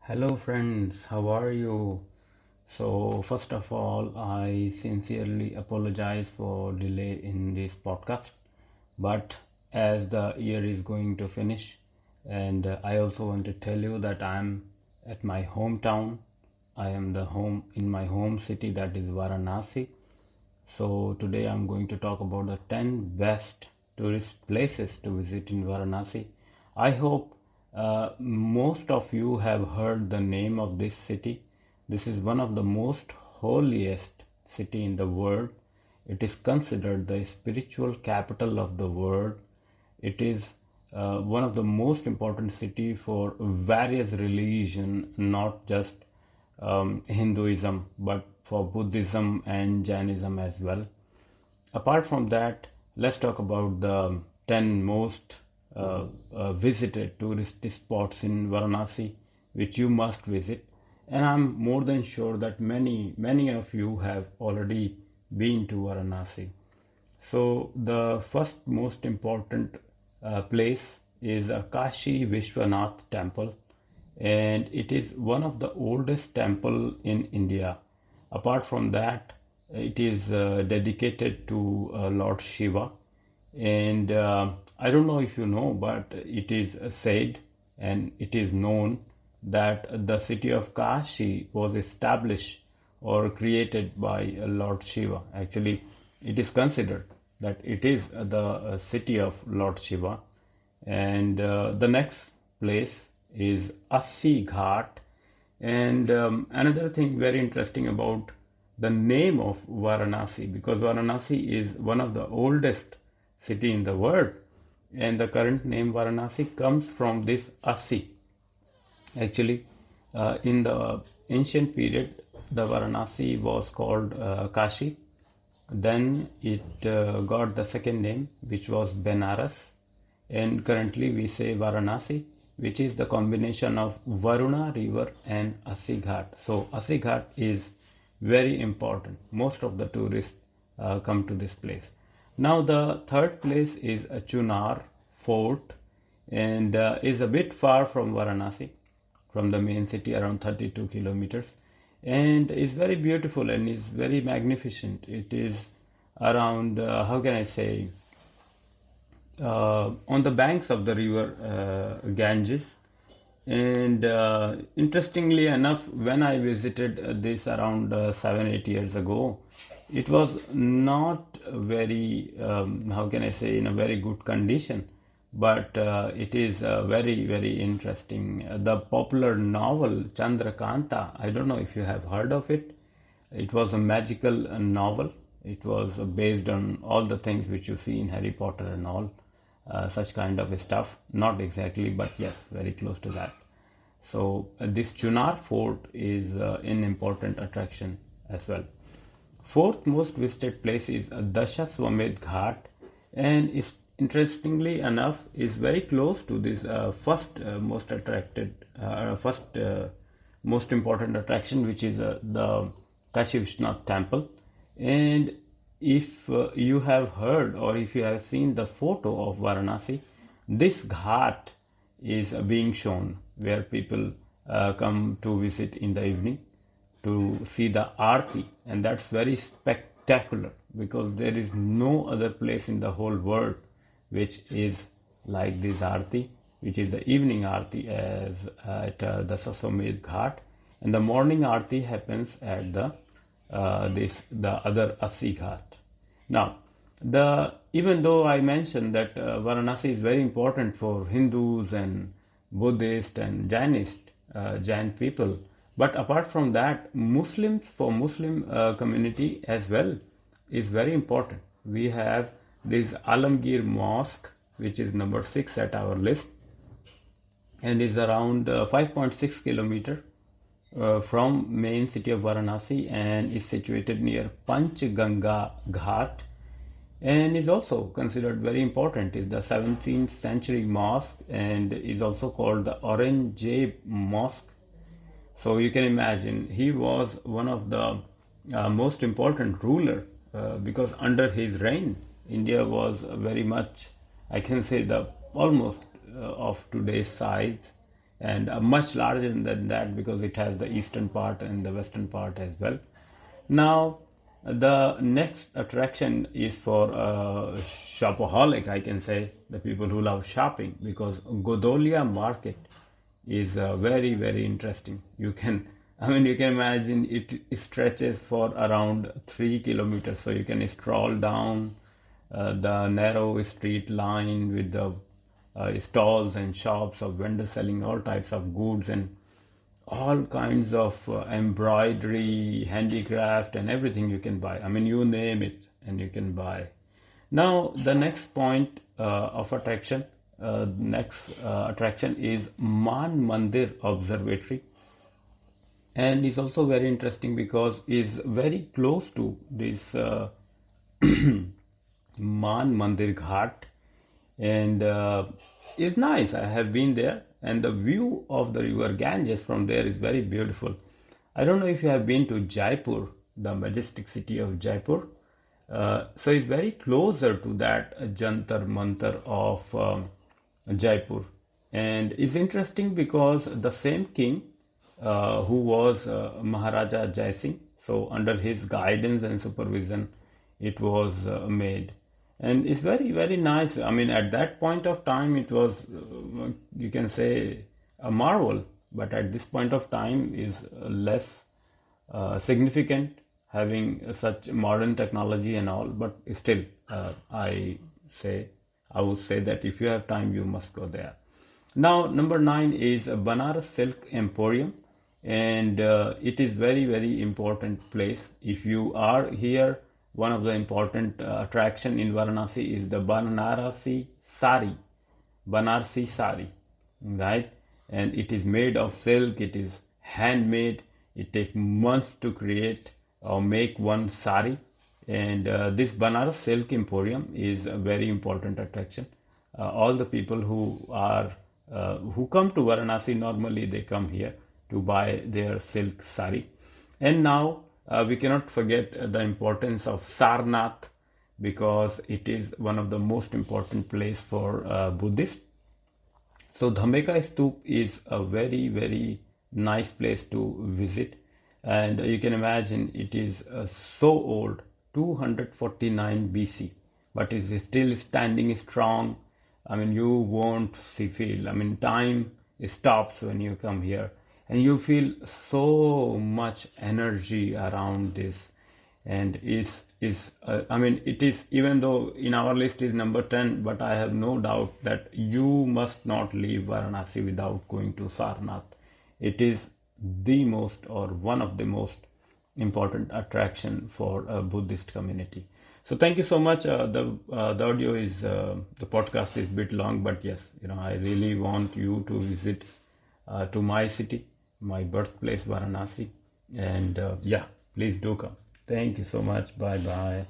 Hello friends, how are you? So first of all, I sincerely apologize for delay in this podcast, but as the year is going to finish, and I also want to tell you that I'm at my hometown. I am the home in my home city, that is Varanasi. So today I'm going to talk about the 10 best tourist places to visit in Varanasi. I hope most of you have heard the name of this city. This is one of the most holiest city in the world. It is considered the spiritual capital of the world. It is one of the most important city for various religion, not just Hinduism, but for Buddhism and Jainism as well. Apart from that, let's talk about the 10 most visited tourist spots in Varanasi, which you must visit. And I'm more than sure that many of you have already been to Varanasi. So the first most important place is Kashi Vishwanath Temple, and it is one of the oldest temple in India. Apart from that, it is dedicated to Lord Shiva, and I don't know if you know, but it is said and it is known that the city of Kashi was established or created by Lord Shiva. Actually, it is considered that it is the city of Lord Shiva. And the next place is Assi Ghat. And another thing very interesting about the name of Varanasi, because Varanasi is one of the oldest city in the world, and the current name Varanasi comes from this Assi. Actually, in the ancient period, the Varanasi was called Kashi. Then it got the second name, which was Benares, and currently we say Varanasi, which is the combination of Varuna river and Assi Ghat. So Assi Ghat is very important. Most of the tourists come to this place. Now the third place is Chunar Fort, and is a bit far from Varanasi, from the main city, around 32 kilometers, and is very beautiful and is very magnificent. It is around, how can I say, on the banks of the river Ganges. And interestingly enough, when I visited this around 7 8 years ago, it was not very, how can I say, in a very good condition. But it is very interesting. The popular novel Chandrakanta, I don't know if you have heard of it. It was a magical novel. It was based on all the things which you see in Harry Potter and all such kind of stuff. Not exactly, but yes, very close to that. So this Chunar Fort is an important attraction as well. Fourth most visited place is Dashaswamedh Ghat, and is interestingly enough is very close to this first most important attraction, which is the Kashi Vishwanath Temple. And if you have heard or if you have seen the photo of Varanasi, this ghat is being shown where people come to visit in the evening to see the Aarti, and that's very spectacular because there is no other place in the whole world which is like this Aarti, which is the evening Aarti as at the Saswamedh Ghat, and the morning Aarti happens at the other Assi Ghat. Now, even though I mentioned that Varanasi is very important for Hindus and Buddhist and Jain people, but apart from that, Muslim community as well is very important. We have this Alamgir Mosque, which is number 6 at our list, and is around 5.6 kilometer from main city of Varanasi, and is situated near Panchganga Ghat, and is also considered very important. Is the 17th century mosque and is also called the Aurangzeb Mosque. So you can imagine he was one of the most important ruler, because under his reign India was very much, I can say, the almost of today's size, and much larger than that because it has the eastern part and the western part as well. Now, the next attraction is for shopaholic, I can say, the people who love shopping, because Godolia Market is very, very interesting. You can, I mean, you can imagine it stretches for around 3 kilometers, so you can stroll down the narrow street line with the stalls and shops of vendors selling all types of goods and all kinds of embroidery, handicraft, and everything you can buy. I mean, you name it, and you can buy. Now, the next point of attraction, next attraction is Man Mandir Observatory, and is also very interesting because is very close to this Man Mandir Ghat, and it's nice. I have been there, and the view of the river Ganges from there is very beautiful. I don't know if you have been to Jaipur, the majestic city of Jaipur. So it's very closer to that Jantar Mantar of Jaipur, and it's interesting because the same king who was Maharaja Jai Singh, so under his guidance and supervision, it was made, and it's very very nice. I mean, at that point of time it was you can say a marvel, but at this point of time is less significant, having such modern technology and all, but still say I would say that if you have time you must go there. Now, number 9 is Banaras Silk Emporium, and it is very very important place. If you are here, one of the important attraction in Varanasi is the Banarsi sari, right? And it is made of silk. It is handmade. It takes months to create or make one sari, and this Banaras Silk Emporium is a very important attraction. All the people who come to Varanasi, normally they come here to buy their silk sari. And now we cannot forget the importance of Sarnath, because it is one of the most important place for Buddhists. So Dhammeka Stoop is a very very nice place to visit, and you can imagine it is so old, 249 BC, but it is still standing strong. I mean, you won't feel. I mean, time stops when you come here, and you feel so much energy around this, and is I mean, it is, even though in our list is number 10, but I have no doubt that you must not leave Varanasi without going to Sarnath. It is the most, or one of the most important attraction for a Buddhist community. So thank you so much. The audio is the podcast is a bit long, but yes, I really want you to visit to my city, my birthplace Varanasi, and yeah, please do come. Thank you so much. Bye bye.